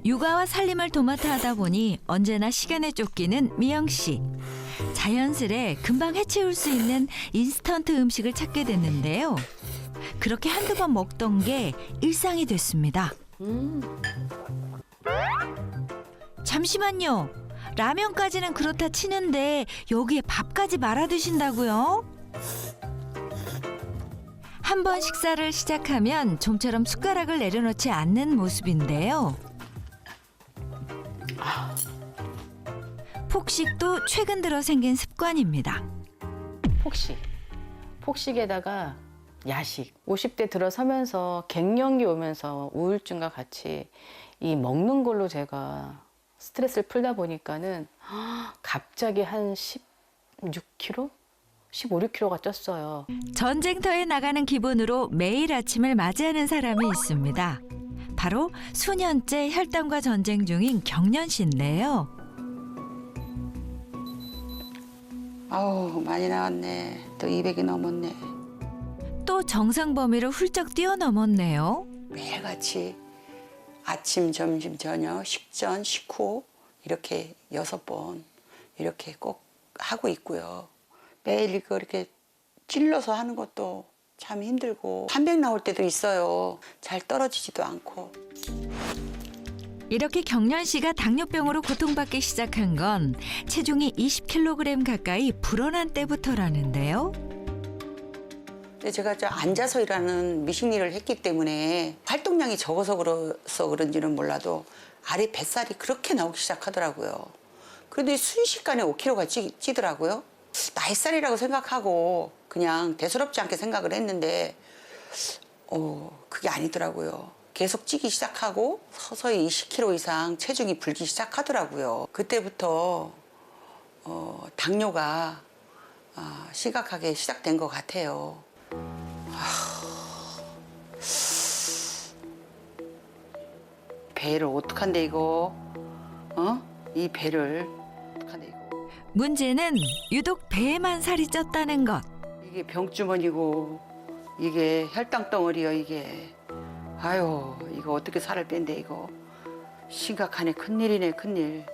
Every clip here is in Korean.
육아와 살림을 도맡아 하다 보니 언제나 시간에 쫓기는 미영 씨. 자연스레 금방 해치울 수 있는 인스턴트 음식을 찾게 됐는데요. 그렇게 한두 번 먹던 게 일상이 됐습니다. 잠시만요. 라면까지는 그렇다 치는데 여기에 밥까지 말아 드신다고요? 한 번 식사를 시작하면 좀처럼 숟가락을 내려놓지 않는 모습인데요. 폭식도 최근 들어 생긴 습관입니다. 폭식에다가 야식. 50대 들어서면서 갱년기 오면서 우울증과 같이 이 먹는 걸로 제가 스트레스를 풀다 보니까는 갑자기 한 16kg? 15, 16kg가 쪘어요. 전쟁터에 나가는 기분으로 매일 아침을 맞이하는 사람이 있습니다. 바로 수년째 혈당과 전쟁 중인 경년 씨인데요. 아우 많이 나왔네. 또 200이 넘었네. 또 정상 범위를 훌쩍 뛰어넘었네요. 매일같이 아침, 점심, 저녁, 식전, 식후 이렇게 6번 이렇게 꼭 하고 있고요. 매일 이거 이렇게 찔러서 하는 것도 참 힘들고 300 나올 때도 있어요. 잘 떨어지지도 않고. 이렇게 경년 씨가 당뇨병으로 고통받기 시작한 건 체중이 20kg 가까이 불어난 때부터라는데요. 근데 제가 앉아서 일하는 미식 일을 했기 때문에 활동량이 적어서 그런지는 몰라도 아래 뱃살이 그렇게 나오기 시작하더라고요. 그런데 순식간에 5kg가 찌더라고요. 나이살이라고 생각하고 그냥 대수롭지 않게 생각을 했는데 그게 아니더라고요. 계속 찌기 시작하고 서서히 20kg 이상 체중이 불기 시작하더라고요. 그때부터 당뇨가 심각하게 시작된 것 같아요. 배를 어떡한데 이거? 이 배를 어떡한데 이거? 문제는 유독 배에만 살이 쪘다는 것. 이게 병주머니고 이게 혈당 덩어리요 이게. 아유 이거 어떻게 살을 뺀대 이거. 심각하네. 큰일이네 큰일.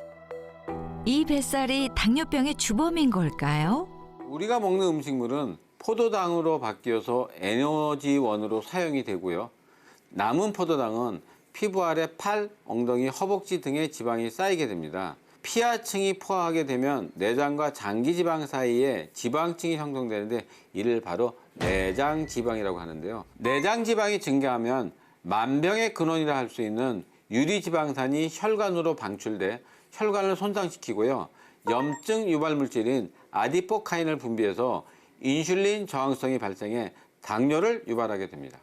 이 뱃살이 당뇨병의 주범인 걸까요? 우리가 먹는 음식물은 포도당으로 바뀌어서 에너지원으로 사용이 되고요. 남은 포도당은 피부 아래 팔, 엉덩이, 허벅지 등의 지방이 쌓이게 됩니다. 피하층이 포화하게 되면 내장과 장기지방 사이에 지방층이 형성되는데 이를 바로 내장지방이라고 하는데요. 내장지방이 증가하면 만병의 근원이라 할 수 있는 유리지방산이 혈관으로 방출돼 혈관을 손상시키고요. 염증 유발물질인 아디포카인을 분비해서 인슐린 저항성이 발생해 당뇨를 유발하게 됩니다.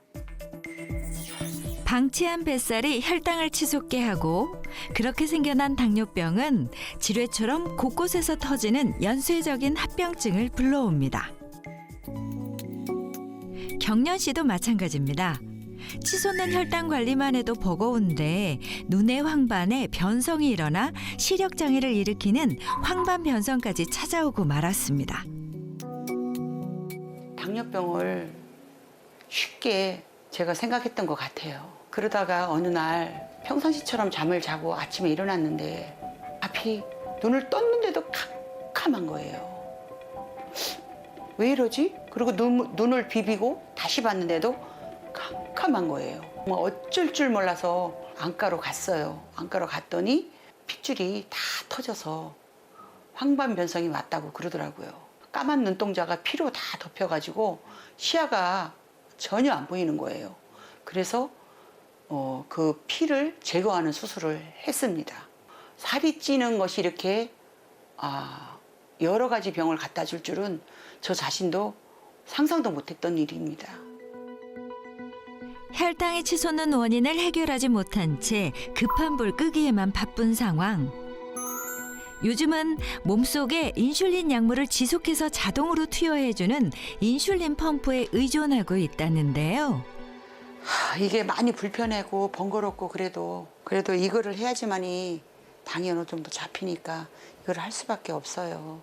방치한 뱃살이 혈당을 치솟게 하고 그렇게 생겨난 당뇨병은 지뢰처럼 곳곳에서 터지는 연쇄적인 합병증을 불러옵니다. 경년 씨도 마찬가지입니다. 치솟는 혈당 관리만 해도 버거운데 눈의 황반에 변성이 일어나 시력 장애를 일으키는 황반 변성까지 찾아오고 말았습니다. 당뇨병을 쉽게 제가 생각했던 것 같아요. 그러다가 어느 날 평상시처럼 잠을 자고 아침에 일어났는데 앞이 눈을 떴는데도 캄캄한 거예요. 왜 이러지? 그리고 눈을 비비고 다시 봤는데도 캄캄한 거예요. 뭐 어쩔 줄 몰라서 안과로 갔어요. 안과로 갔더니 핏줄이 다 터져서 황반 변성이 왔다고 그러더라고요. 까만 눈동자가 피로 다 덮여가지고 시야가 전혀 안 보이는 거예요. 그래서 그 피를 제거하는 수술을 했습니다. 살이 찌는 것이 이렇게 여러 가지 병을 갖다 줄 줄은 저 자신도 상상도 못했던 일입니다. 혈당이 치솟는 원인을 해결하지 못한 채 급한 불 끄기에만 바쁜 상황. 요즘은 몸속에 인슐린 약물을 지속해서 자동으로 투여해주는 인슐린 펌프에 의존하고 있다는데요. 이게 많이 불편하고 번거롭고 그래도 이거를 해야지만이 당이 어느 정도 잡히니까 이걸 할 수밖에 없어요.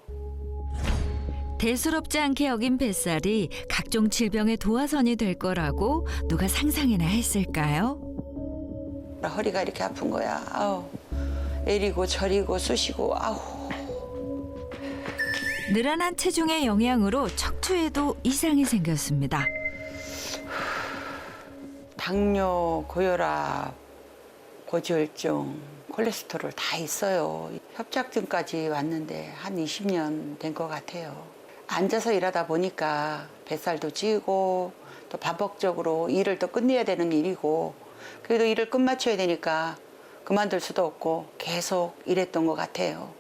대수롭지 않게 여긴 뱃살이 각종 질병의 도화선이 될 거라고 누가 상상이나 했을까요? 허리가 이렇게 아픈 거야. 아우. 애리고 저리고 쑤시고 아우. 늘어난 체중의 영향으로 척추에도 이상이 생겼습니다. 당뇨, 고혈압, 고지혈증, 콜레스테롤 다 있어요. 협착증까지 왔는데 한 20년 된 것 같아요. 앉아서 일하다 보니까 뱃살도 찌고 또 반복적으로 일을 또 끝내야 되는 일이고 그래도 일을 끝마쳐야 되니까 그만둘 수도 없고 계속 일했던 것 같아요.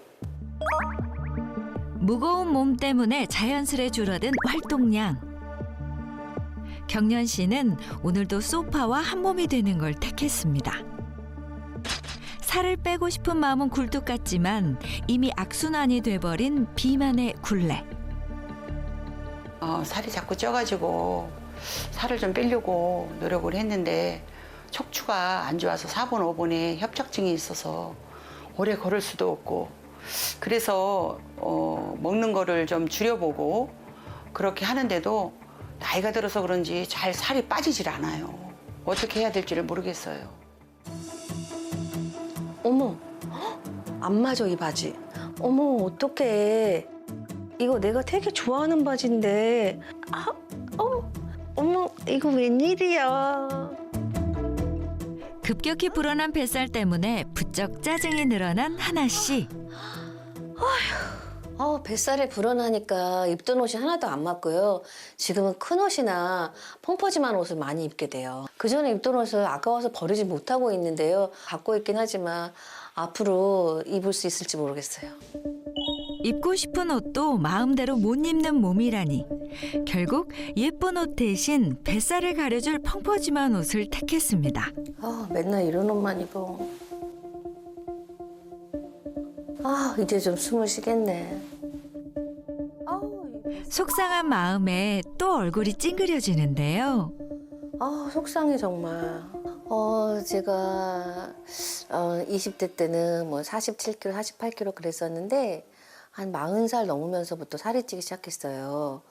무거운 몸 때문에 자연스레 줄어든 활동량. 경련 씨는 오늘도 소파와 한 몸이 되는 걸 택했습니다. 살을 빼고 싶은 마음은 굴뚝 같지만 이미 악순환이 돼버린 비만의 굴레. 살이 자꾸 쪄가지고 살을 좀 빼려고 노력을 했는데 척추가 안 좋아서 4번, 5번에 협착증이 있어서 오래 걸을 수도 없고 그래서 먹는 거를 좀 줄여보고 그렇게 하는데도 나이가 들어서 그런지 잘 살이 빠지질 않아요. 어떻게 해야 될지를 모르겠어요. 어머, 헉, 안 맞아 이 바지. 어머, 어떡해. 이거 내가 되게 좋아하는 바지인데. 어머, 이거 웬일이야. 급격히 불어난 뱃살 때문에 부쩍 짜증이 늘어난 하나 씨. 뱃살에 불어나니까 입던 옷이 하나도 안 맞고요. 지금은 큰 옷이나 펑퍼짐한 옷을 많이 입게 돼요. 그전에 입던 옷을 아까워서 버리지 못하고 있는데요. 갖고 있긴 하지만 앞으로 입을 수 있을지 모르겠어요. 입고 싶은 옷도 마음대로 못 입는 몸이라니. 결국 예쁜 옷 대신 뱃살을 가려줄 펑퍼짐한 옷을 택했습니다. 맨날 이런 옷만 입어. 이제 좀 숨을 쉬겠네. 속상한 마음에 또 얼굴이 찡그려지는데요. 속상해 정말. 제가 20대 때는 뭐 47kg, 48kg 그랬었는데 한 40살 넘으면서부터 살이 찌기 시작했어요.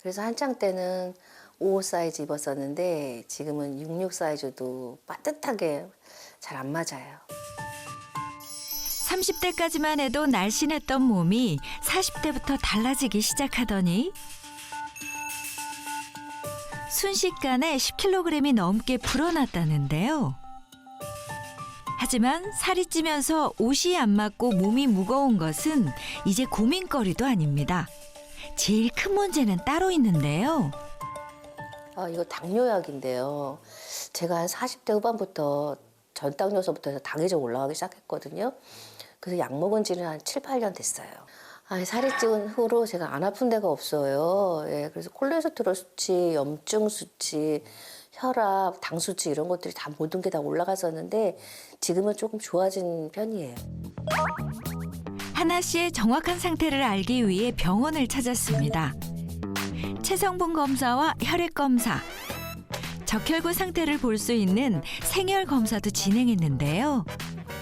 그래서 한창 때는 55 사이즈 입었었는데 지금은 66 사이즈도 빠듯하게 잘 안 맞아요. 30대까지만 해도 날씬했던 몸이 40대부터 달라지기 시작하더니 순식간에 10kg이 넘게 불어났다는데요. 하지만 살이 찌면서 옷이 안 맞고 몸이 무거운 것은 이제 고민거리도 아닙니다. 제일 큰 문제는 따로 있는데요. 이거 당뇨약인데요. 제가 한 40대 후반부터 전당뇨서부터 해서 당이 좀 올라가기 시작했거든요. 그래서 약 먹은 지는 한 7, 8년 됐어요. 살이 찌운 후로 제가 안 아픈 데가 없어요. 그래서 콜레스테롤 수치, 염증 수치, 혈압, 당 수치 이런 것들이 다 모든 게 다 올라갔었는데 지금은 조금 좋아진 편이에요. 하나 씨의 정확한 상태를 알기 위해 병원을 찾았습니다. 체성분 검사와 혈액 검사, 적혈구 상태를 볼 수 있는 생혈 검사도 진행했는데요.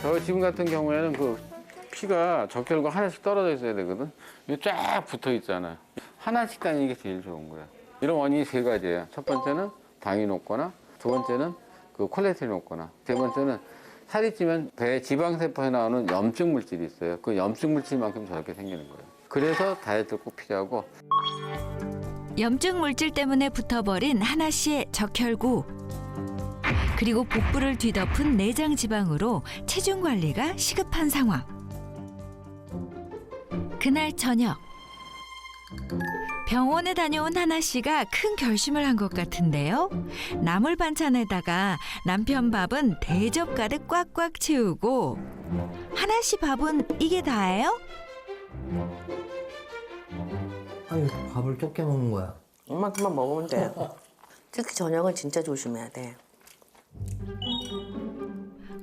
저 지금 같은 경우에는 그 피가 적혈구 하나씩 떨어져 있어야 되거든. 이게 쫙 붙어 있잖아. 하나씩 다니는 게 제일 좋은 거야. 이런 원인이 세 가지예요. 첫 번째는 당이 높거나, 두 번째는 그 콜레스테롤이 높거나, 세 번째는 살이 찌면 배 지방세포에 나오는 염증 물질이 있어요. 그 염증 물질만큼 저렇게 생기는 거예요. 그래서 다이어트를 꼭 필요하고. 염증 물질 때문에 붙어버린 하나 씨의 적혈구. 그리고 복부를 뒤덮은 내장 지방으로 체중 관리가 시급한 상황. 그날 저녁. 병원에 다녀온 하나 씨가 큰 결심을 한 것 같은데요. 나물 반찬에다가 남편 밥은 대접 가득 꽉꽉 채우고 하나 씨 밥은 이게 다예요? 아니 밥을 적게 먹는 거야. 이만큼만 먹으면 돼. 특히 저녁은 진짜 조심해야 돼.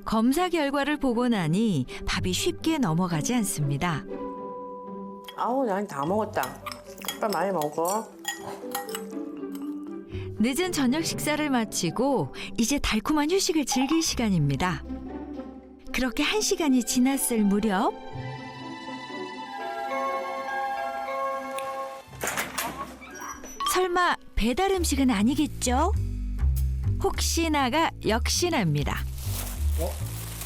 검사 결과를 보고 나니 밥이 쉽게 넘어가지 않습니다. 난 다 먹었다. 오빠 많이 먹어. 늦은 저녁 식사를 마치고 이제 달콤한 휴식을 즐길 시간입니다. 그렇게 1시간이 지났을 무렵 설마 배달 음식은 아니겠죠? 혹시나가 역시나입니다.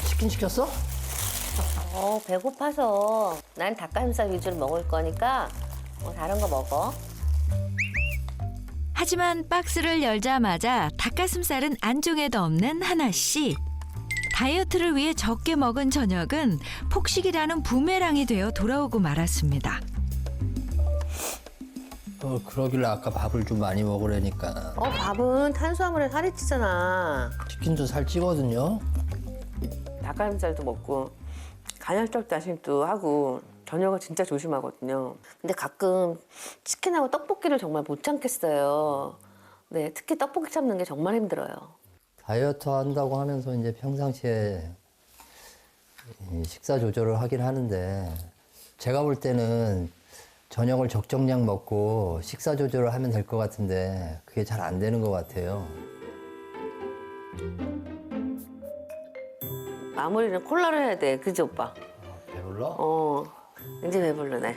치킨 시켰어? 배고파서 난 닭가슴살 위주로 먹을 거니까 다른 거 먹어. 하지만 박스를 열자마자 닭가슴살은 안중에도 없는 하나 씨. 다이어트를 위해 적게 먹은 저녁은 폭식이라는 부메랑이 되어 돌아오고 말았습니다. 그러길래 아까 밥을 좀 많이 먹으라니까. 밥은 탄수화물에 살이 찌잖아. 치킨도 살 찌거든요. 닭가슴살도 먹고 간헐적 다짐도 하고 저녁을 진짜 조심하거든요. 근데 가끔 치킨하고 떡볶이를 정말 못 참겠어요. 네, 특히 떡볶이 참는 게 정말 힘들어요. 다이어트 한다고 하면서 이제 평상시에 이 식사 조절을 하긴 하는데 제가 볼 때는 저녁을 적정량 먹고 식사 조절을 하면 될 것 같은데 그게 잘 안 되는 것 같아요. 마무리는 콜라로 해야 돼. 그지 오빠? 배불러? 이제 배부르네.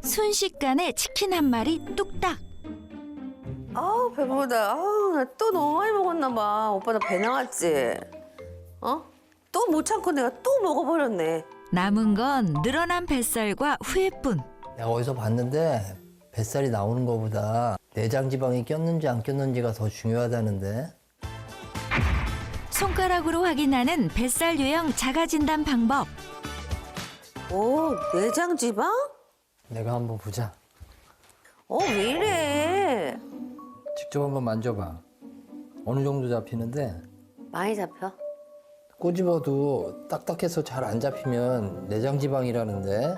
순식간에 치킨 한 마리 뚝딱. 아우 배부르다. 나 또 너무 많이 먹었나 봐. 오빠 나 배 나왔지? 또 못 참고 내가 또 먹어버렸네. 남은 건 늘어난 뱃살과 후회뿐. 내가 어디서 봤는데 뱃살이 나오는 것보다 내장 지방이 꼈는지 안 꼈는지가 더 중요하다는데. 손가락으로 확인하는 뱃살 유형 자가 진단 방법. 내장 지방? 내가 한번 보자. 왜 이래? 직접 한번 만져봐. 어느 정도 잡히는데 많이 잡혀? 꼬집어도 딱딱해서 잘 안 잡히면 내장 지방이라는데.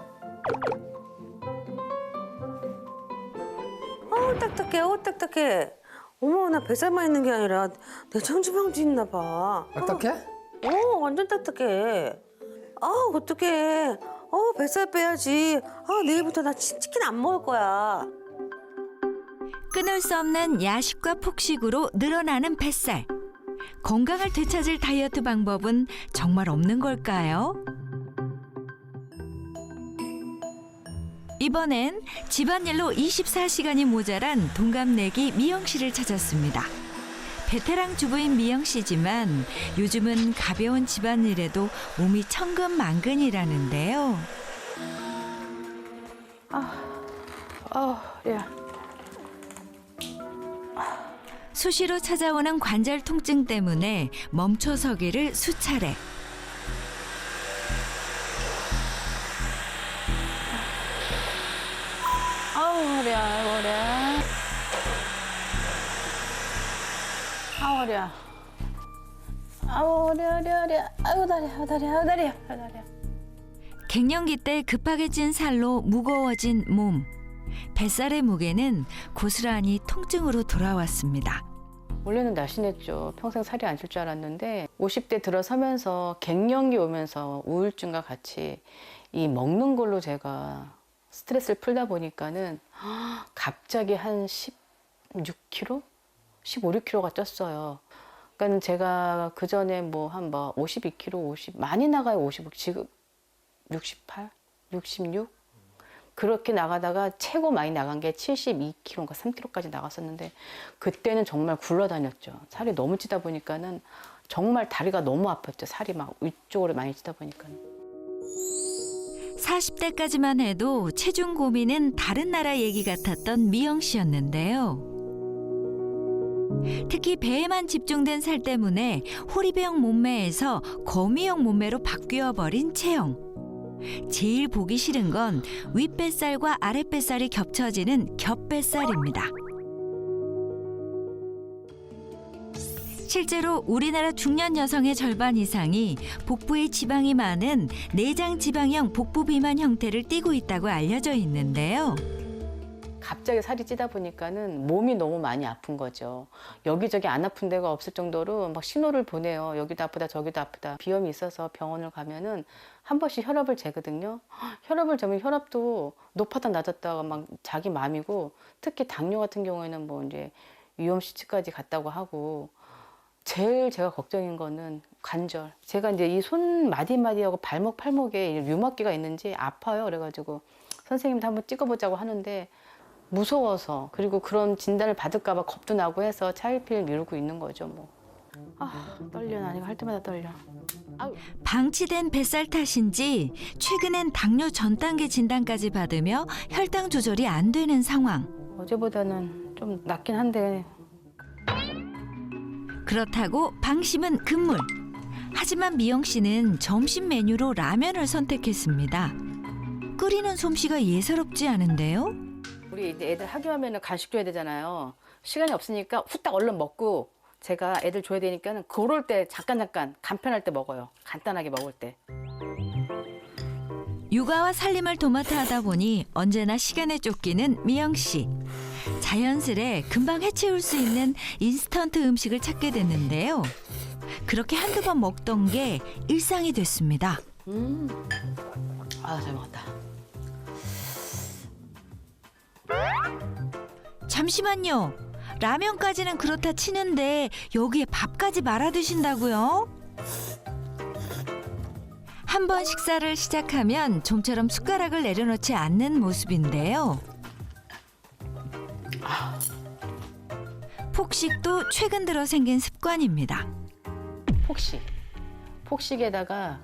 딱딱해. 딱딱해. 어머, 나 뱃살만 있는 게 아니라 내장 지방도 있나 봐. 딱딱해? 완전 딱딱해. 어떡해. 뱃살 빼야지. 내일부터 나 치킨 안 먹을 거야. 끊을 수 없는 야식과 폭식으로 늘어나는 뱃살. 건강을 되찾을 다이어트 방법은 정말 없는 걸까요? 이번엔 집안일로 24시간이 모자란 동갑내기 미영 씨를 찾았습니다. 베테랑 주부인 미영 씨지만 요즘은 가벼운 집안일에도 몸이 천근만근이라는데요. 야. 수시로 찾아오는 관절 통증 때문에 멈춰서기를 수차례. 허리야. 허리야. 허리야. 다리야. 갱년기 때 급하게 찐 살로 무거워진 몸. 뱃살의 무게는 고스란히 통증으로 돌아왔습니다. 원래는 날씬했죠. 평생 살이 안 찔 줄 알았는데 50대 들어서면서 갱년기 오면서 우울증과 같이 이 먹는 걸로 제가 스트레스를 풀다 보니까는 갑자기 한 16kg? 15, 16kg가 쪘어요. 그러니까 제가 그 전에 한 52kg, 50 많이 나가요. 55 지금 68, 66 그렇게 나가다가 최고 많이 나간 게 72kg인가 3kg까지 나갔었는데 그때는 정말 굴러다녔죠. 살이 너무 찌다 보니까는 정말 다리가 너무 아팠죠. 살이 막 위쪽으로 많이 찌다 보니까는. 40대까지만 해도 체중 고민은 다른 나라 얘기 같았던 미영 씨였는데요. 특히 배에만 집중된 살 때문에 호리병 몸매에서 거미형 몸매로 바뀌어 버린 체형. 제일 보기 싫은 건 윗뱃살과 아랫뱃살이 겹쳐지는 겹뱃살입니다. 실제로 우리나라 중년 여성의 절반 이상이 복부에 지방이 많은 내장 지방형 복부 비만 형태를 띠고 있다고 알려져 있는데요. 갑자기 살이 찌다 보니까는 몸이 너무 많이 아픈 거죠. 여기저기 안 아픈 데가 없을 정도로 막 신호를 보내요. 여기도 아프다 저기도 아프다. 비염이 있어서 병원을 가면은 한 번씩 혈압을 재거든요. 혈압을 재면 혈압도 높았다 낮았다가 막 자기 맘이고, 특히 당뇨 같은 경우에는 이제 위험 수치까지 갔다고 하고, 제일 제가 걱정인 거는 관절. 제가 이제 이 손 마디마디하고 발목 팔목에 류마기가 있는지 아파요. 그래가지고 선생님도 한번 찍어보자고 하는데 무서워서, 그리고 그런 진단을 받을까 봐 겁도 나고 해서 차일피일 미루고 있는 거죠. 아, 떨려. 나 이거 할 때마다 떨려. 아우. 방치된 뱃살 탓인지 최근엔 당뇨 전 단계 진단까지 받으며 혈당 조절이 안 되는 상황. 어제보다는 좀 낫긴 한데 그렇다고 방심은 금물. 하지만 미영 씨는 점심 메뉴로 라면을 선택했습니다. 끓이는 솜씨가 예사롭지 않은데요? 우리 이제 애들 학교하면은 간식 줘야 되잖아요. 시간이 없으니까 후딱 얼른 먹고 제가 애들 줘야 되니까는 그럴 때 잠깐 간편할 때 먹어요. 간단하게 먹을 때. 육아와 살림을 도맡아 하다 보니 언제나 시간에 쫓기는 미영 씨. 자연스레 금방 해치울 수 있는 인스턴트 음식을 찾게 됐는데요. 그렇게 한두 번 먹던 게 일상이 됐습니다. 아, 잘 먹었다. 잠시만요. 라면까지는 그렇다 치는데 여기에 밥까지 말아 드신다고요? 한 번 식사를 시작하면 좀처럼 숟가락을 내려놓지 않는 모습인데요. 폭식도 최근 들어 생긴 습관입니다. 폭식에다가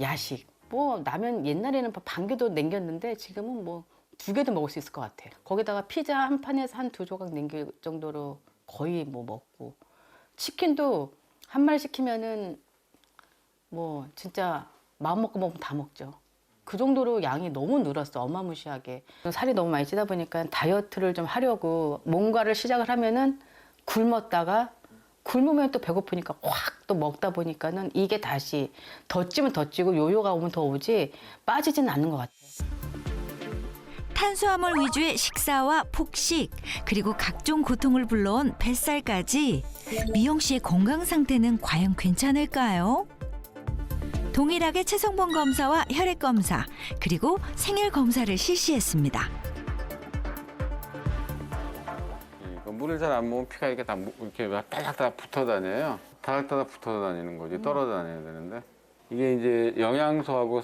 야식. 뭐 라면 옛날에는 반 개도 남겼는데 지금은 뭐 2개도 먹을 수 있을 것 같아요. 거기다가 피자 한 판에서 한 2조각 남길 정도로 거의 뭐 먹고 치킨도 한 마리 시키면은 뭐 진짜 마음 먹고 먹으면 다 먹죠. 그 정도로 양이 너무 늘었어. 어마무시하게. 살이 너무 많이 찌다 보니까 다이어트를 좀 하려고 뭔가를 시작을 하면은 굶으면 또 배고프니까 확 또 먹다 보니까는 이게 다시 더 찌면 더 찌고 요요가 오면 더 오지 빠지지는 않는 것 같아요. 탄수화물 위주의 식사와 폭식, 그리고 각종 고통을 불러온 뱃살까지 미영 씨의 건강 상태는 과연 괜찮을까요? 동일하게 체성분 검사와 혈액 검사, 그리고 생일 검사를 실시했습니다. 물을 잘 안 먹으면 피가 이렇게 다 이렇게 따닥따닥 붙어 다녀요. 따닥따닥 붙어 다니는 거지. 떨어져 다녀야 되는데. 이게 이제 영양소하고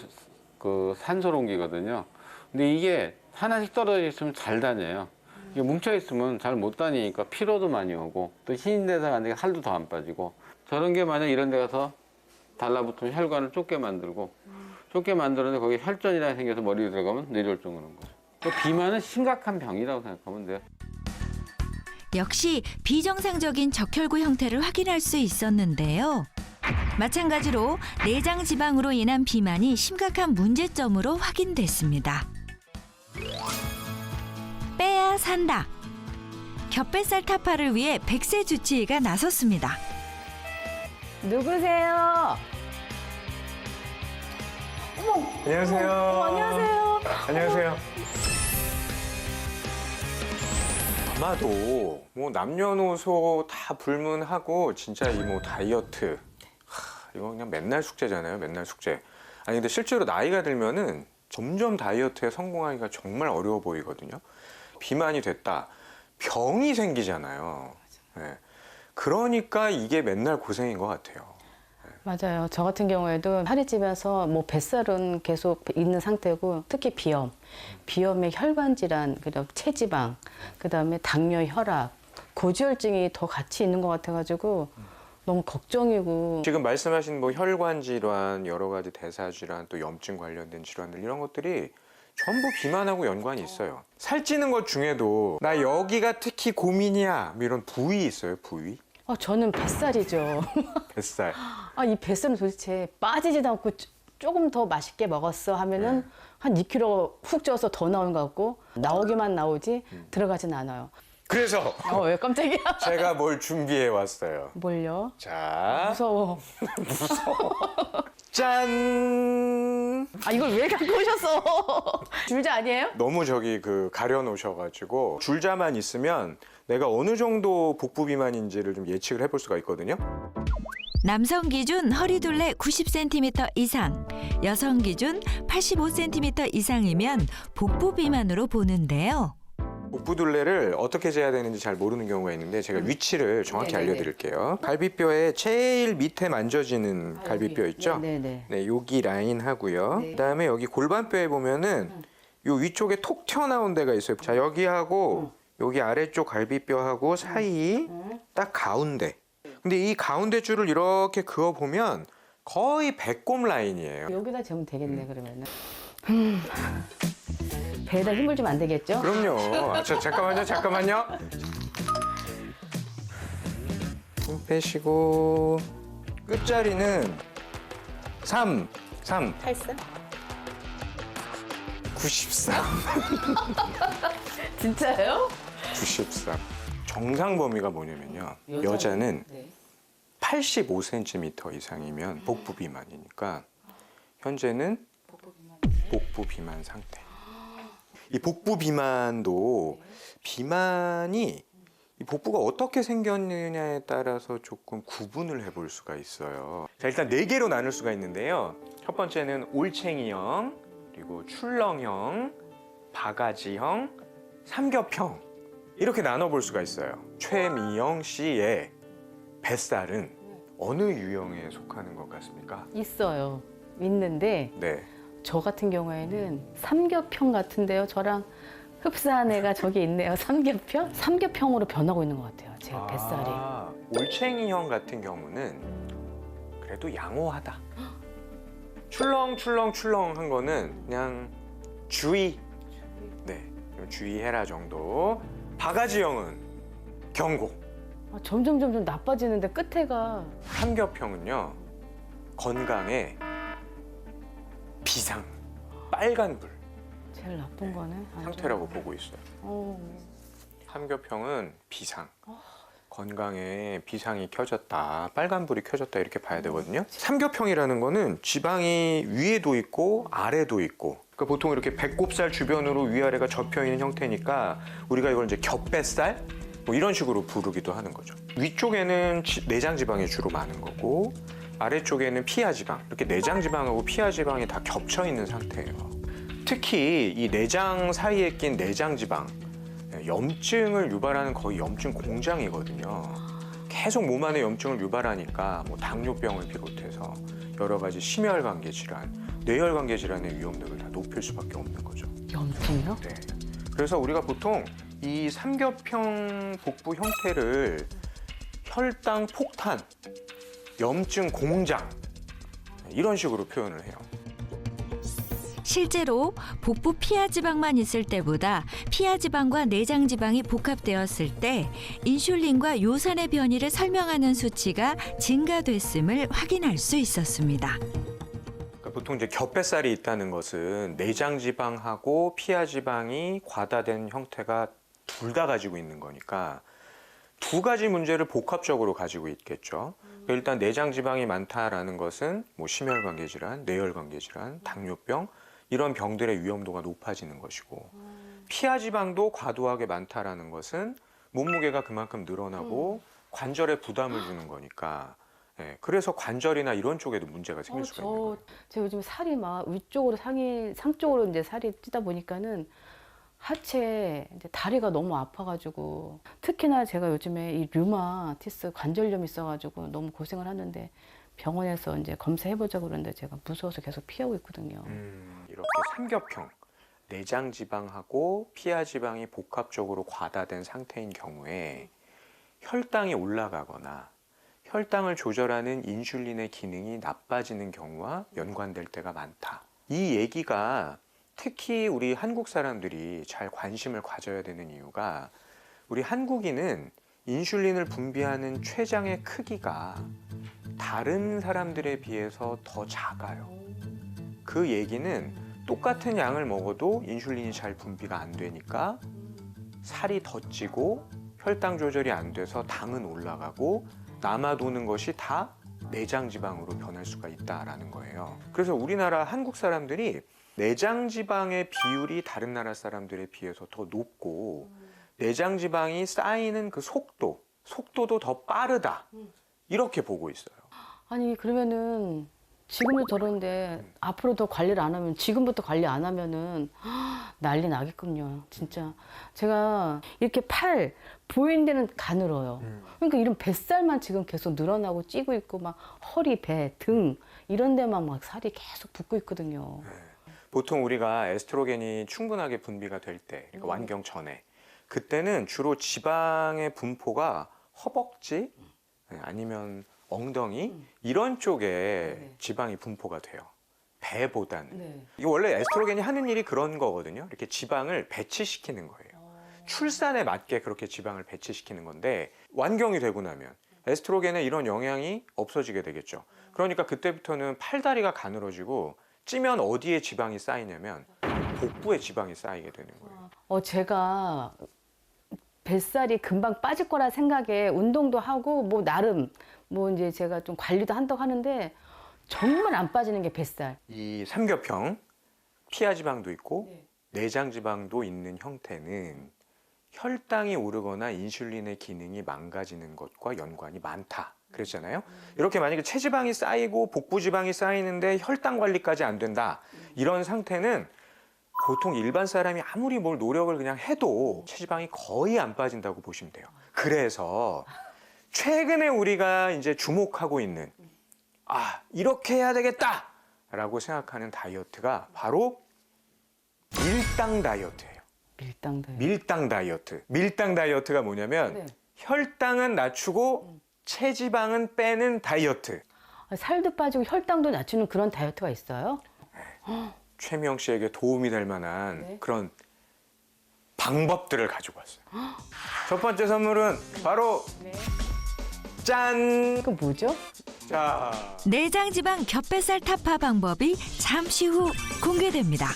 그 산소롱기거든요. 근데 이게 하나씩 떨어져 있으면 잘 다녀요. 이게 뭉쳐 있으면 잘 못 다니니까 피로도 많이 오고 또 신진대사가 안 되게 살도 더 안 빠지고 저런 게 만약 이런 데 가서 달라붙으면 혈관을 좁게 만들고 좁게 만들었는데 거기에 혈전이라는 게 생겨서 머리에 들어가면 뇌졸중 오는 거죠. 또 비만은 심각한 병이라고 생각하면 돼요. 역시 비정상적인 적혈구 형태를 확인할 수 있었는데요. 마찬가지로 내장 지방으로 인한 비만이 심각한 문제점으로 확인됐습니다. 빼야 산다. 겹뱃살 타파를 위해 백세 주치의가 나섰습니다. 누구세요? 안녕하세요. 안녕하세요. 안녕하세요. 아마도 뭐 남녀노소 다 불문하고 진짜 이 뭐 다이어트 이거 그냥 맨날 숙제잖아요. 맨날 숙제. 아니 근데 실제로 나이가 들면은 점점 다이어트에 성공하기가 정말 어려워 보이거든요. 비만이 됐다. 병이 생기잖아요. 네. 그러니까 이게 맨날 고생인 것 같아요. 맞아요. 저 같은 경우에도 살이 찌면서 뭐 뱃살은 계속 있는 상태고 특히 비염의 혈관 질환, 그다음 체지방, 그다음에 당뇨, 혈압, 고지혈증이 더 같이 있는 것 같아가지고 너무 걱정이고. 지금 말씀하신 뭐 혈관 질환, 여러 가지 대사 질환, 또 염증 관련된 질환들 이런 것들이 전부 비만하고 연관이 있어요. 살찌는 것 중에도 나 여기가 특히 고민이야 뭐 이런 부위 있어요. 부위? 저는 뱃살이죠. 뱃살. 이 뱃살은 도대체 빠지지도 않고 조금 더 맛있게 먹었어 하면은 한 2kg 훅 쪄서 더 나오는 것 같고 나오기만 나오지 들어가진 않아요. 그래서 왜 깜짝이야? 제가 뭘 준비해 왔어요. 뭘요? 자, 무서워. 짠! 이걸 왜 갖고 오셨어? 줄자 아니에요? 너무 저기 가려 놓으셔가지고 줄자만 있으면 내가 어느 정도 복부 비만인지를 좀 예측을 해볼 수가 있거든요. 남성 기준 허리둘레 90cm 이상, 여성 기준 85cm 이상이면 복부 비만으로 보는데요. 복부 둘레를 어떻게 재야 되는지 잘 모르는 경우가 있는데 제가 위치를 정확히 네네네. 알려드릴게요. 갈비뼈의 제일 밑에 만져지는 갈비뼈 있죠? 네네. 네, 여기 라인 하고요. 네. 그다음에 여기 골반뼈에 보면은 요 위쪽에 톡 튀어나온 데가 있어요. 자, 여기하고 여기 아래쪽 갈비뼈하고 사이 딱 가운데. 근데 이 가운데 줄을 이렇게 그어 보면 거의 배꼽 라인이에요. 여기다 재면 되겠네 그러면은. 배에다 힘을 주면 안 되겠죠? 그럼요. 잠깐만요. 힘 빼시고 끝자리는 3. 83? 93. 진짜요? 93. 정상 범위가 뭐냐면요. 여자는 네. 85cm 이상이면 복부 비만이니까 현재는 복부 비만 상태. 이 복부 비만도 비만이 이 복부가 어떻게 생겼느냐에 따라서 조금 구분을 해볼 수가 있어요. 자, 일단 4개로 나눌 수가 있는데요. 첫 번째는 올챙이형, 그리고 출렁형, 바가지형, 삼겹형 이렇게 나눠볼 수가 있어요. 최미영 씨의 뱃살은 어느 유형에 속하는 것 같습니까? 있어요. 있는데 네. 저 같은 경우에는 삼겹형 같은데요. 저랑 흡사한 애가 저기 있네요. 삼겹형? 삼겹형으로 변하고 있는 것 같아요. 제 뱃살이. 올챙이형 같은 경우는 그래도 양호하다. 출렁출렁한 거는 그냥 주의. 네, 좀 주의해라 정도. 바가지형은 경고. 점점 나빠지는데 끝에가 삼겹형은요 건강에 비상, 빨간불 제일 나쁜 거네. 안 상태라고 좋아요. 보고 있어요. 어. 삼겹형은 비상. 건강에 비상이 켜졌다, 빨간불이 켜졌다 이렇게 봐야 되거든요. 삼겹형이라는 거는 지방이 위에도 있고 아래도 있고, 그러니까 보통 이렇게 배꼽살 주변으로 위아래가 접혀 있는 형태니까 우리가 이걸 이제 겹뱃살 뭐 이런 식으로 부르기도 하는 거죠. 위쪽에는 내장 지방이 주로 많은 거고 아래쪽에는 피하 지방, 이렇게 내장 지방하고 피하 지방이 다 겹쳐 있는 상태예요. 특히 이 내장 사이에 낀 내장 지방, 염증을 유발하는 거의 염증 공장이거든요. 계속 몸 안에 염증을 유발하니까 뭐 당뇨병을 비롯해서 여러 가지 심혈관계 질환, 뇌혈관계 질환의 위험도를 다 높일 수밖에 없는 거죠. 염증이요? 네. 그래서 우리가 보통 이 삼겹형 복부 형태를 혈당 폭탄, 염증 공장 이런 식으로 표현을 해요. 실제로 복부 피하 지방만 있을 때보다 피하 지방과 내장 지방이 복합되었을 때 인슐린과 요산의 변이를 설명하는 수치가 증가됐음을 확인할 수 있었습니다. 그러니까 보통 이제 겹뱃살이 있다는 것은 내장 지방하고 피하 지방이 과다된 형태가 둘 다 가지고 있는 거니까 두 가지 문제를 복합적으로 가지고 있겠죠. 그러니까 일단 내장 지방이 많다라는 것은 뭐 심혈관계 질환, 뇌혈관계 질환, 당뇨병 이런 병들의 위험도가 높아지는 것이고, 피하 지방도 과도하게 많다라는 것은 몸무게가 그만큼 늘어나고 관절에 부담을 주는 거니까, 예, 그래서 관절이나 이런 쪽에도 문제가 생길 수가 있는 거예요. 제가 요즘 살이 막 위쪽으로 상 쪽으로 이제 살이 찌다 보니까는 하체, 이제 다리가 너무 아파가지고, 특히나 제가 요즘에 이 류마티스 관절염 있어가지고 너무 고생을 하는데 병원에서 이제 검사해보자고 그러는데 제가 무서워서 계속 피하고 있거든요. 이렇게 삼겹형, 내장 지방하고 피하 지방이 복합적으로 과다된 상태인 경우에 혈당이 올라가거나 혈당을 조절하는 인슐린의 기능이 나빠지는 경우와 연관될 때가 많다. 이 얘기가 특히 우리 한국 사람들이 잘 관심을 가져야 되는 이유가, 우리 한국인은 인슐린을 분비하는 췌장의 크기가 다른 사람들에 비해서 더 작아요. 그 얘기는 똑같은 양을 먹어도 인슐린이 잘 분비가 안 되니까 살이 더 찌고 혈당 조절이 안 돼서 당은 올라가고 남아도는 것이 다 내장 지방으로 변할 수가 있다라는 거예요. 그래서 우리나라 한국 사람들이 내장 지방의 비율이 다른 나라 사람들에 비해서 더 높고 내장 지방이 쌓이는 그 속도도 더 빠르다. 이렇게 보고 있어요. 아니 그러면은 지금도 저런데 앞으로 더 관리를 안 하면, 지금부터 관리 안 하면은 난리 나겠군요. 진짜 제가 이렇게 팔 보이는 데는 가늘어요. 그러니까 이런 뱃살만 지금 계속 늘어나고 찌고 있고, 막 허리, 배, 등 이런 데만 막 살이 계속 붙고 있거든요. 보통 우리가 에스트로겐이 충분하게 분비가 될 때, 그러니까 완경 전에, 그때는 주로 지방의 분포가 허벅지, 아니면 엉덩이 이런 쪽에 네. 지방이 분포가 돼요. 배보다는. 네. 이거 원래 에스트로겐이 하는 일이 그런 거거든요. 이렇게 지방을 배치시키는 거예요. 출산에 맞게 그렇게 지방을 배치시키는 건데 완경이 되고 나면 에스트로겐의 이런 영향이 없어지게 되겠죠. 그러니까 그때부터는 팔다리가 가늘어지고 찌면 어디에 지방이 쌓이냐면 복부에 지방이 쌓이게 되는 거예요. 제가 뱃살이 금방 빠질 거라 생각에 운동도 하고 뭐 나름 뭐 이제 제가 좀 관리도 한다고 하는데 정말 안 빠지는 게 뱃살. 이 삼겹형 피하 지방도 있고 내장 지방도 있는 형태는 혈당이 오르거나 인슐린의 기능이 망가지는 것과 연관이 많다. 그랬잖아요. 이렇게 만약에 체지방이 쌓이고 복부 지방이 쌓이는데 혈당 관리까지 안 된다. 이런 상태는 보통 일반 사람이 아무리 뭘 노력을 그냥 해도 체지방이 거의 안 빠진다고 보시면 돼요. 그래서 최근에 우리가 이제 주목하고 있는 이렇게 해야 되겠다라고 생각하는 다이어트가 바로 밀당 다이어트예요. 밀당 다이어트. 밀당 다이어트가 뭐냐면 네. 혈당은 낮추고 체지방은 빼는 다이어트. 살도 빠지고 혈당도 낮추는 그런 다이어트가 있어요? 최미영 씨에게 도움이 될 만한 네. 그런 방법들을 가지고 왔어요. 첫 번째 선물은 바로 짠! 이거 뭐죠? 자, 내장 지방 겹뱃살 타파 방법이 잠시 후 공개됩니다.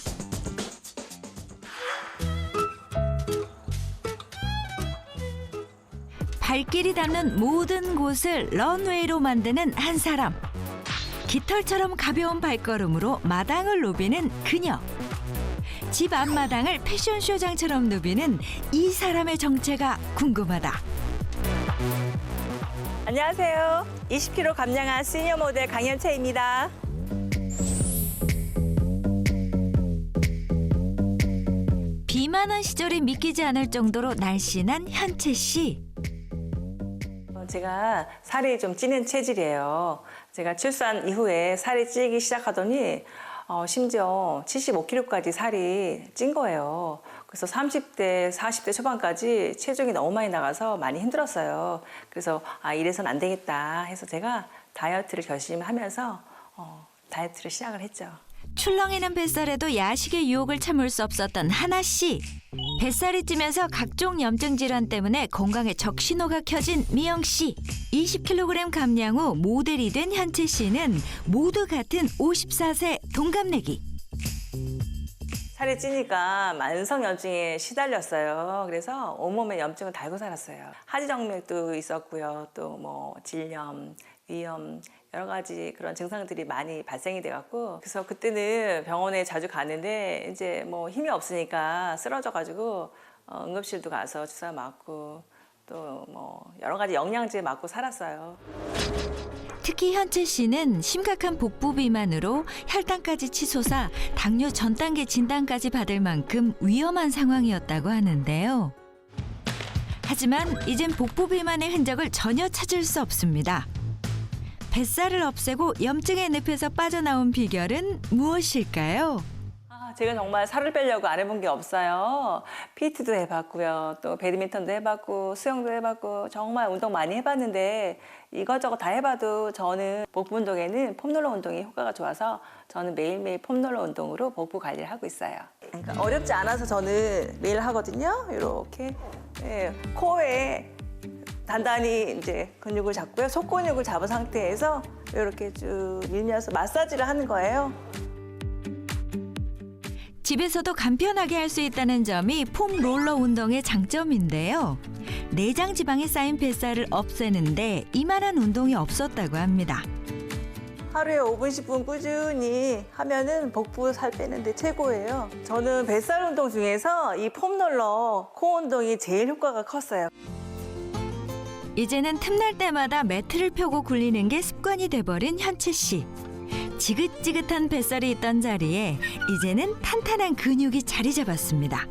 발길이 닿는 모든 곳을 런웨이로 만드는 한 사람. 깃털처럼 가벼운 발걸음으로 마당을 누비는 그녀. 집 앞마당을 패션쇼장처럼 누비는 이 사람의 정체가 궁금하다. 안녕하세요. 20kg 감량한 시니어 모델 강현채입니다. 비만한 시절이 믿기지 않을 정도로 날씬한 현채 씨. 제가 살이 좀 찌는 체질이에요. 제가 출산 이후에 살이 찌기 시작하더니 심지어 75kg까지 살이 찐 거예요. 그래서 30대, 40대 초반까지 체중이 너무 많이 나가서 많이 힘들었어요. 그래서 이래선 안 되겠다 해서 제가 다이어트를 결심하면서 다이어트를 시작을 했죠. 출렁이는 뱃살에도 야식의 유혹을 참을 수 없었던 하나 씨. 뱃살이 찌면서 각종 염증 질환 때문에 건강에 적신호가 켜진 미영 씨. 20kg 감량 후 모델이 된 현채 씨는 모두 같은 54세 동갑내기. 살이 찌니까 만성 염증에 시달렸어요. 그래서 온몸에 염증을 달고 살았어요. 하지정맥도 있었고요. 또 뭐 질염, 위염 여러 가지 그런 증상들이 많이 발생이 돼갖고 그래서 그때는 병원에 자주 가는데 이제 뭐 힘이 없으니까 쓰러져가지고 응급실도 가서 주사 맞고 또 뭐 여러 가지 영양제 맞고 살았어요. 특히 현채 씨는 심각한 복부 비만으로 혈당까지 치솟아 당뇨 전 단계 진단까지 받을 만큼 위험한 상황이었다고 하는데요. 하지만 이젠 복부 비만의 흔적을 전혀 찾을 수 없습니다. 뱃살을 없애고 염증의 늪에서 빠져나온 비결은 무엇일까요? 제가 정말 살을 빼려고 안 해본 게 없어요. PT도 해봤고요. 또 배드민턴도 해봤고 수영도 해봤고 정말 운동 많이 해봤는데 이것저것 다 해봐도 저는 복부 운동에는 폼롤러 운동이 효과가 좋아서 저는 매일매일 폼롤러 운동으로 복부 관리를 하고 있어요. 그러니까 어렵지 않아서 저는 매일 하거든요. 이렇게 코어에 단단히 이제 근육을 잡고요. 속근육을 잡은 상태에서 이렇게 쭉 밀면서 마사지를 하는 거예요. 집에서도 간편하게 할 수 있다는 점이 폼 롤러 운동의 장점인데요. 내장 지방이 쌓인 뱃살을 없애는데 이만한 운동이 없었다고 합니다. 하루에 5분, 10분 꾸준히 하면은 복부 살 빼는데 최고예요. 저는 뱃살 운동 중에서 이 폼롤러 코어 운동이 제일 효과가 컸어요. 이제는 틈날 때마다 매트를 펴고 굴리는 게 습관이 돼버린 현채 씨. 지긋지긋한 뱃살이 있던 자리에 이제는 탄탄한 근육이 자리 잡았습니다.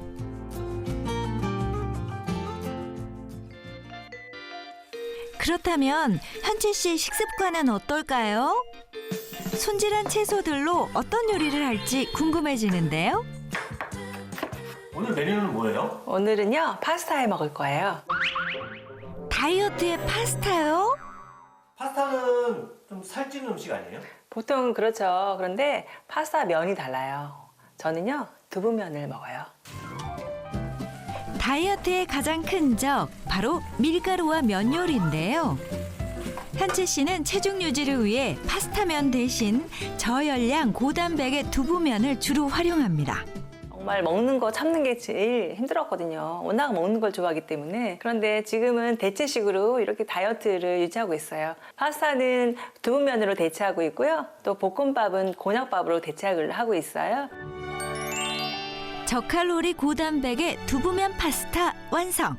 그렇다면 현채 씨의 식습관은 어떨까요? 손질한 채소들로 어떤 요리를 할지 궁금해지는데요. 오늘 메뉴는 뭐예요? 오늘은요 파스타 해 먹을 거예요. 다이어트에 파스타요? 파스타는 좀 살찌는 음식 아니에요? 보통 그렇죠. 그런데 파스타 면이 달라요. 저는요, 두부면을 먹어요. 다이어트의 가장 큰 적 바로 밀가루와 면 요리인데요. 현채 씨는 체중 유지를 위해 파스타면 대신 저열량 고단백의 두부면을 주로 활용합니다. 정말 먹는 거 참는 게 제일 힘들었거든요. 워낙 먹는 걸 좋아하기 때문에. 그런데 지금은 대체식으로 이렇게 다이어트를 유지하고 있어요. 파스타는 두부면으로 대체하고 있고요. 또 볶음밥은 곤약밥으로 대체를 하고 있어요. 저칼로리 고단백의 두부면 파스타 완성!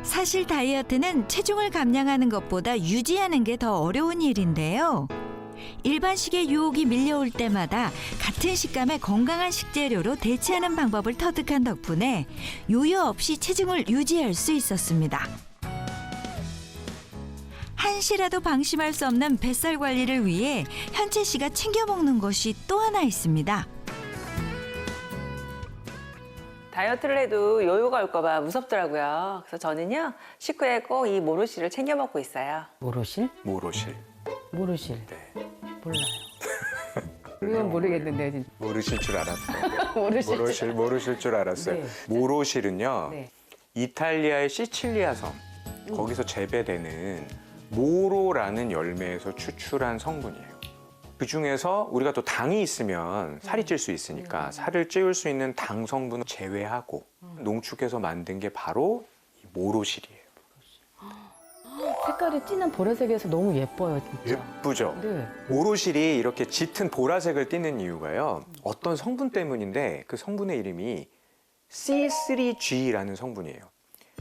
사실 다이어트는 체중을 감량하는 것보다 유지하는 게 더 어려운 일인데요. 일반식의 유혹이 밀려올 때마다 같은 식감의 건강한 식재료로 대체하는 방법을 터득한 덕분에 요요 없이 체중을 유지할 수 있었습니다. 한시라도 방심할 수 없는 뱃살 관리를 위해 현채 씨가 챙겨 먹는 것이 또 하나 있습니다. 다이어트를 해도 요요가 올까 봐 무섭더라고요. 그래서 저는요, 식후에 꼭 이 모로실을 챙겨 먹고 있어요. 모로실? 모로실. 모로실. 네. 몰라요. 이건 모르겠는데 진짜. 모르실 줄 알았어요. 모르실 모르실 줄 알았어요. 네. 모로실은요, 네. 이탈리아의 시칠리아 섬, 거기서 재배되는 모로라는 열매에서 추출한 성분이에요. 그 중에서 우리가 또 당이 있으면 살이 찔 수 있으니까 살을 찌울 수 있는 당 성분을 제외하고 농축해서 만든 게 바로 이 모로실이에요. 색깔이 진한 보라색이어서 너무 예뻐요, 진짜. 예쁘죠? 네. 모로실이 이렇게 짙은 보라색을 띠는 이유가요. 어떤 성분 때문인데 그 성분의 이름이 C3G라는 성분이에요.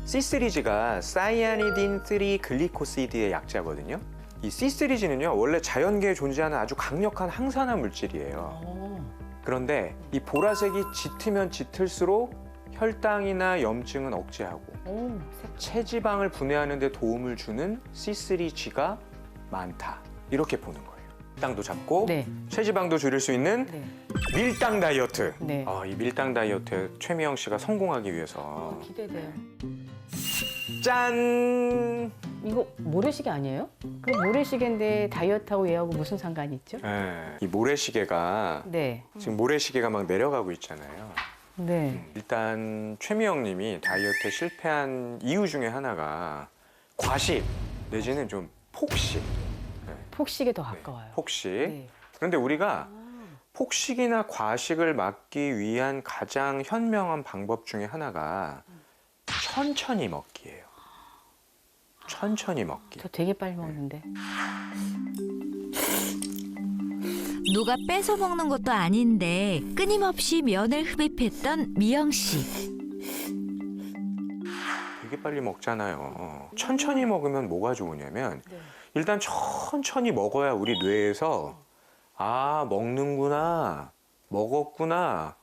C3G가 사이아니딘 3 글리코시드의 약자거든요. 이 C3G는요, 원래 자연계에 존재하는 아주 강력한 항산화 물질이에요. 그런데 이 보라색이 짙으면 짙을수록 혈당이나 염증은 억제하고 체지방을 분해하는 데 도움을 주는 C3G가 많다. 이렇게 보는 거예요. 혈당도 잡고 네. 체지방도 줄일 수 있는 네. 밀당 다이어트. 네. 이 밀당 다이어트에 최미영 씨가 성공하기 위해서 기대돼요. 짠! 이거 모래시계 아니에요? 그 모래시계인데 다이어트하고 얘하고 무슨 상관이 있죠? 이 모래시계가 네. 지금 모래시계가 막 내려가고 있잖아요. 네. 일단 최미영 님이 다이어트에 실패한 이유 중에 하나가 과식 내지는 좀 폭식. 폭식에 더 가까워요. 폭식. 네. 그런데 우리가 폭식이나 과식을 막기 위한 가장 현명한 방법 중에 하나가 천천히 먹기예요. 천천히 먹기. 저 되게 빨리 먹는데. 누가 뺏어 먹는 것도 아닌데 끊임없이 면을 흡입했던 미영 씨. 되게 빨리 먹잖아요. 천천히 먹으면 뭐가 좋으냐면 일단 천천히 먹어야 우리 뇌에서 먹는구나, 먹었구나,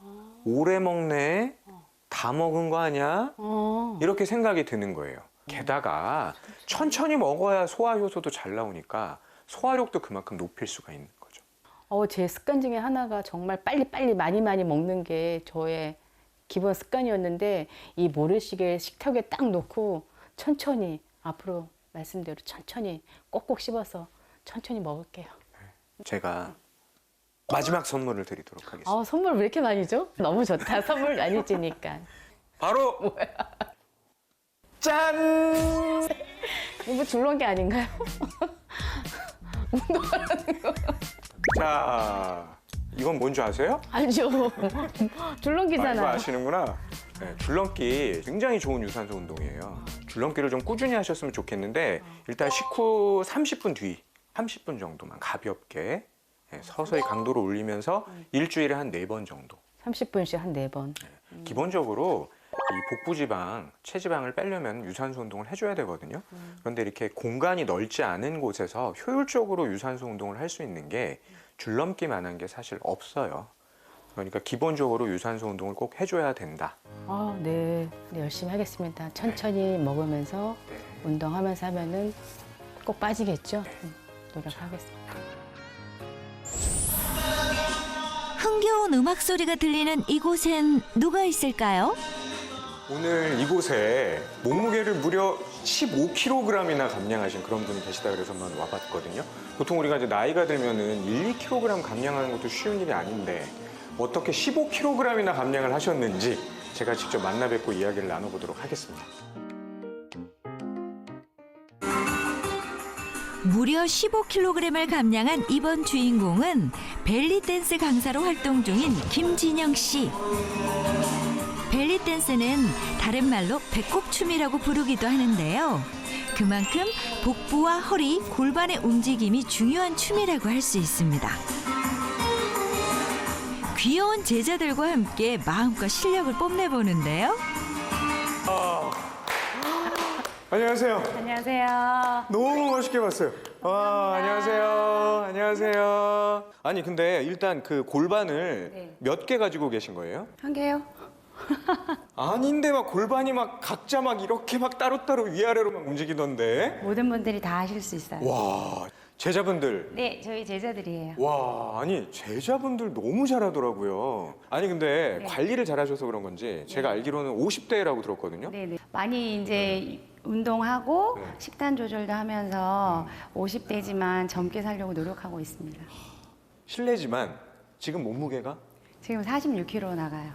오래 먹네, 다 먹은 거 아니야? 이렇게 생각이 드는 거예요. 게다가 천천히 먹어야 소화 효소도 잘 나오니까 소화력도 그만큼 높일 수가 있는 거죠. 제 습관 중에 하나가 정말 빨리빨리 많이 먹는 게 저의 기본 습관이었는데 이 모래시계 식탁에 딱 놓고 천천히 앞으로 말씀대로 천천히 꼭꼭 씹어서 천천히 먹을게요. 제가 마지막 선물을 드리도록 하겠습니다. 선물 왜 이렇게 많이 줘? 너무 좋다. 선물 많이 주니까. 바로 짠! 이거 줄넘기 아닌가요? 자, 이건 뭔지 아세요? 알죠. 이거 줄넘기잖아요. 아시는구나. 네, 줄넘기 굉장히 좋은 유산소 운동이에요. 줄넘기를 좀 꾸준히 하셨으면 좋겠는데 일단 식후 30분 뒤, 30분 정도만 가볍게 서서히 강도를 올리면서 일주일에 한 4번 정도. 30분씩 한 4번. 기본적으로 이 복부지방, 체지방을 빼려면 유산소 운동을 해줘야 되거든요. 그런데 이렇게 공간이 넓지 않은 곳에서 효율적으로 유산소 운동을 할 수 있는 게 줄넘기만한 게 사실 없어요. 그러니까 기본적으로 유산소 운동을 꼭 해줘야 된다. 네. 열심히 하겠습니다. 천천히 먹으면서 운동하면서 하면은 꼭 빠지겠죠? 노력하겠습니다. 흥겨운 음악 소리가 들리는 이곳엔 누가 있을까요? 오늘 이곳에 몸무게를 무려 15kg이나 감량하신 그런 분이 계시다 그래서 한번 와봤거든요. 보통 우리가 이제 나이가 들면은 1-2kg 감량하는 것도 쉬운 일이 아닌데 어떻게 15kg이나 감량을 하셨는지 제가 직접 만나 뵙고 이야기를 나눠보도록 하겠습니다. 무려 15kg을 감량한 이번 주인공은 벨리 댄스 강사로 활동 중인 김진영 씨. 벨리 댄스는 다른 말로 배꼽춤이라고 부르기도 하는데요. 그만큼 복부와 허리, 골반의 움직임이 중요한 춤이라고 할 수 있습니다. 귀여운 제자들과 함께 마음껏 실력을 뽐내보는데요. 안녕하세요. 안녕하세요. 너무 멋있게 봤어요. 와, 안녕하세요. 안녕하세요. 아니 근데 일단 그 골반을 몇 개 가지고 계신 거예요? 한 개요? 아닌데 막 골반이 막 각자 막 이렇게 막 따로따로 위아래로 막 움직이던데. 모든 분들이 다 하실 수 있어요. 와, 제자분들. 네, 저희 제자들이에요. 와, 아니 제자분들 너무 잘하더라고요. 아니 근데 네. 관리를 잘하셔서 그런 건지 제가 알기로는 50대라고 들었거든요. 네네. 많이 이제 운동하고 네. 식단 조절도 하면서 50대지만 젊게 살려고 노력하고 있습니다. 실례지만 지금 몸무게가 지금 46kg 나가요.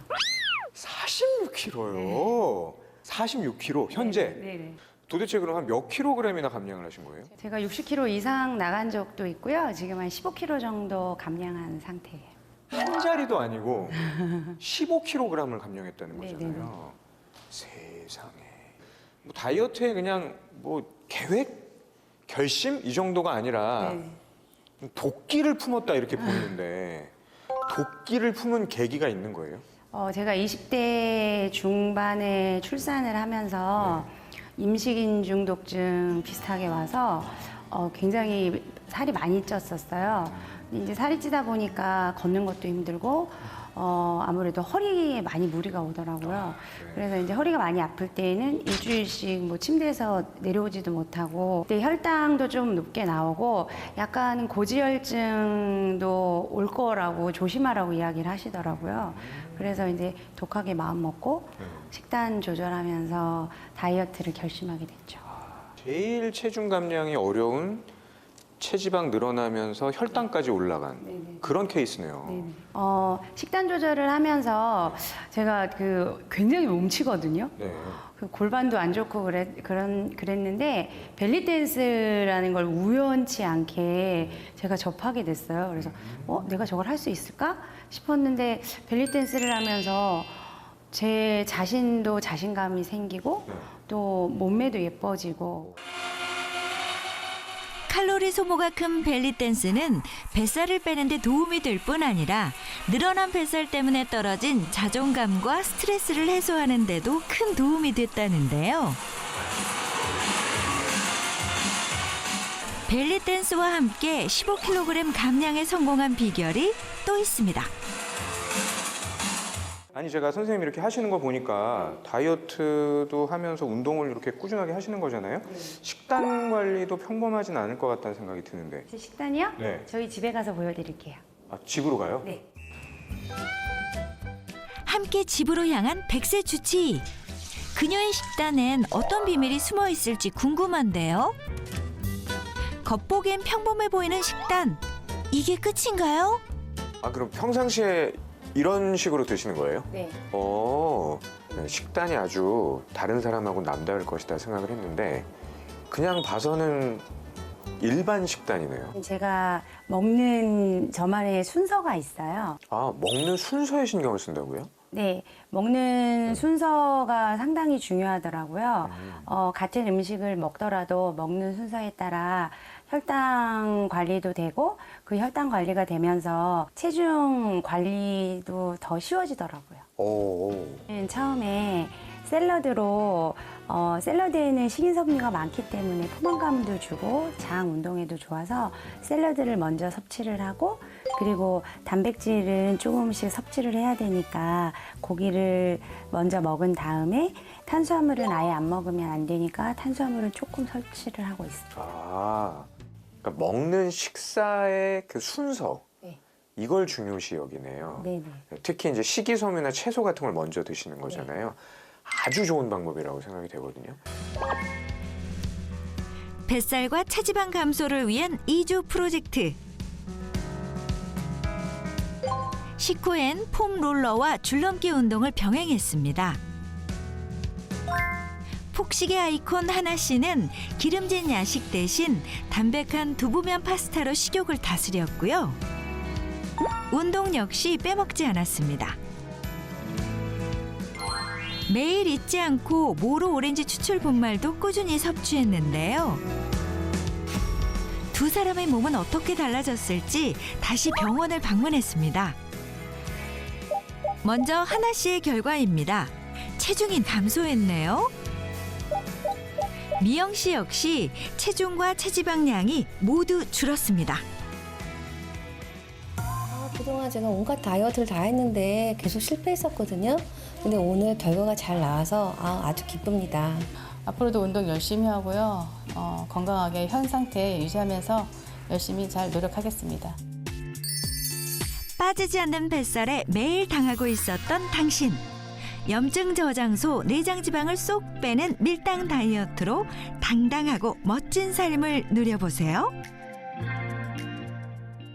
46kg요. 46kg 현재. 네네. 도대체 그럼 한 몇 킬로그램이나 감량을 하신 거예요? 제가 60kg 이상 나간 적도 있고요. 지금 한 15kg 정도 감량한 상태예요. 한 자리도 아니고 15kg을 감량했다는 네네네. 거잖아요. 세상에. 뭐 다이어트에 그냥 뭐 계획, 결심 이 정도가 아니라 네. 도끼를 품었다 이렇게 보이는데 도끼를 품은 계기가 있는 거예요? 제가 20대 중반에 출산을 하면서 임식인 중독증 비슷하게 와서 굉장히 살이 많이 쪘었어요. 이제 살이 찌다 보니까 걷는 것도 힘들고 아무래도 허리에 많이 무리가 오더라고요. 그래서 이제 허리가 많이 아플 때에는 일주일씩 뭐 침대에서 내려오지도 못하고 그때 혈당도 좀 높게 나오고 약간 고지혈증도 올 거라고 조심하라고 이야기를 하시더라고요. 그래서 이제 독하게 마음 먹고 식단 조절하면서 다이어트를 결심하게 됐죠. 제일 체중 감량이 어려운 체지방 늘어나면서 혈당까지 올라간 그런 케이스네요. 네네. 식단 조절을 하면서 제가 굉장히 몸치거든요. 네. 그 골반도 안 좋고 그랬는데 벨리 댄스라는 걸 우연치 않게 제가 접하게 됐어요. 그래서 내가 저걸 할 수 있을까 싶었는데 벨리 댄스를 하면서 제 자신도 자신감이 생기고 또 몸매도 예뻐지고. 칼로리 소모가 큰 벨리 댄스는 뱃살을 빼는 데 도움이 될 뿐 아니라 늘어난 뱃살 때문에 떨어진 자존감과 스트레스를 해소하는 데도 큰 도움이 됐다는데요. 벨리 댄스와 함께 15kg 감량에 성공한 비결이 또 있습니다. 아니 제가 선생님 이렇게 하시는 거 보니까 다이어트도 하면서 운동을 이렇게 꾸준하게 하시는 거잖아요. 식단 관리도 평범하진 않을 것 같다는 생각이 드는데. 제 식단이요? 네. 저희 집에 가서 보여드릴게요. 아, 집으로 가요? 네. 함께 집으로 향한 백세 주치. 그녀의 식단엔 어떤 비밀이 숨어 있을지 궁금한데요. 겉보기엔 평범해 보이는 식단. 이게 끝인가요? 아 그럼 평상시에 이런 식으로 드시는 거예요? 네. 식단이 아주 다른 사람하고 남다를 것이다 생각을 했는데 그냥 봐서는 일반 식단이네요. 제가 먹는 저만의 순서가 있어요. 아, 먹는 순서에 신경을 쓴다고요? 네, 먹는 순서가 상당히 중요하더라고요. 같은 음식을 먹더라도 먹는 순서에 따라 혈당 관리도 되고 그 혈당 관리가 되면서 체중 관리도 더 쉬워지더라고요. 처음에 샐러드로 샐러드에는 식이섬유가 많기 때문에 포만감도 주고 장 운동에도 좋아서 샐러드를 먼저 섭취를 하고 그리고 단백질은 조금씩 섭취를 해야 되니까 고기를 먼저 먹은 다음에 탄수화물은 아예 안 먹으면 안 되니까 탄수화물은 조금 섭취를 하고 있어요. 아, 그러니까 먹는 식사의 그 순서 네. 이걸 중요시 여기네요. 네네. 특히 이제 식이섬유나 채소 같은 걸 먼저 드시는 거잖아요. 아주 좋은 방법이라고 생각이 되거든요. 뱃살과 체지방 감소를 위한 2주 프로젝트. 식후엔 폼 롤러와 줄넘기 운동을 병행했습니다. 폭식의 아이콘 하나 씨는 기름진 야식 대신 담백한 두부면 파스타로 식욕을 다스렸고요. 운동 역시 빼먹지 않았습니다. 매일 잊지 않고 모로 오렌지 추출 분말도 꾸준히 섭취했는데요. 두 사람의 몸은 어떻게 달라졌을지 다시 병원을 방문했습니다. 먼저 하나 씨의 결과입니다. 체중이 감소했네요. 미영 씨 역시 체중과 체지방량이 모두 줄었습니다. 그동안 제가 온갖 다이어트를 다 했는데 계속 실패했었거든요. 근데 오늘 결과가 잘 나와서 아주 기쁩니다. 앞으로도 운동 열심히 하고요. 건강하게 현 상태 유지하면서 열심히 잘 노력하겠습니다. 빠지지 않는 뱃살에 매일 당하고 있었던 당신. 염증 저장소 내장 지방을 쏙 빼는 밀당 다이어트로 당당하고 멋진 삶을 누려보세요.